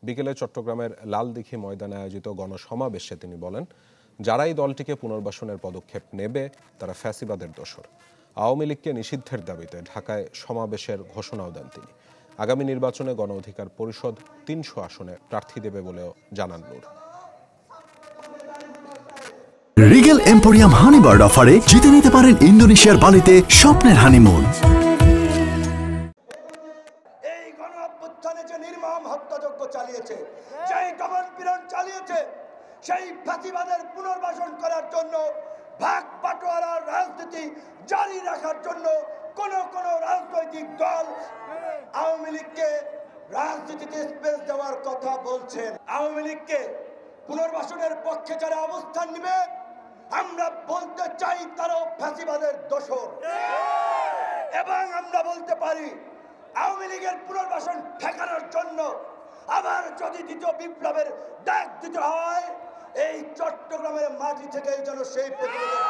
বিকেলে চট্টগ্রামের লালদিঘি ময়দানে আয়োজিত গণসমাবেশে তিনি বলেন, যারাই দলটিকে পুনর্বাসনের পদক্ষেপ নেবে তারা ফ্যাসিবাদের দোসর। আওয়ামী লীগকে নিষিদ্ধের দাবিতে ঢাকায় সমাবেশের ঘোষণাও দেন তিনি। আগামী নির্বাচনে গণ অধিকার পরিষদ ৩০০ আসনে প্রার্থী দেবে বলেও জানান নূর। রিগেল এম্পোরিয়াম হানিবার্ড অফারে জিতে নিতে পারেন ইন্দোনেশিয়ার বালিতে স্বপ্নের হানিমুন। এই গণ অভ্যুত্থানে যে নির্মম হত্যাযজ্ঞ চালিয়েছে, যেই দমন-পীড়ন চালিয়েছে, সেই ফ্যাসিবাদের পুনর্বাসন করার জন্য, ভাগ বাটোয়ারার রাজনীতি জারি রাখার জন্য কোন রাজনৈতিক দল আওয়ামী লীগকে রাজনীতিতে স্পেস দেওয়ার কথা বলছেন। আওয়ামী লীগকে পুনর্বাসনের পক্ষে যারা অবস্থান নেবে, আমরা বলতে চাই তারাও ফ্যাসিবাদের দোসর। এবং আমরা বলতে পারি আওয়ামী লীগের পুনর্বাসন ঠেকানোর জন্য আবার যদি দ্বিতীয় বিপ্লবের ডাক দিতে হয়, এই চট্টগ্রামের মাটি থেকে যেন সেই প্রতিরোধের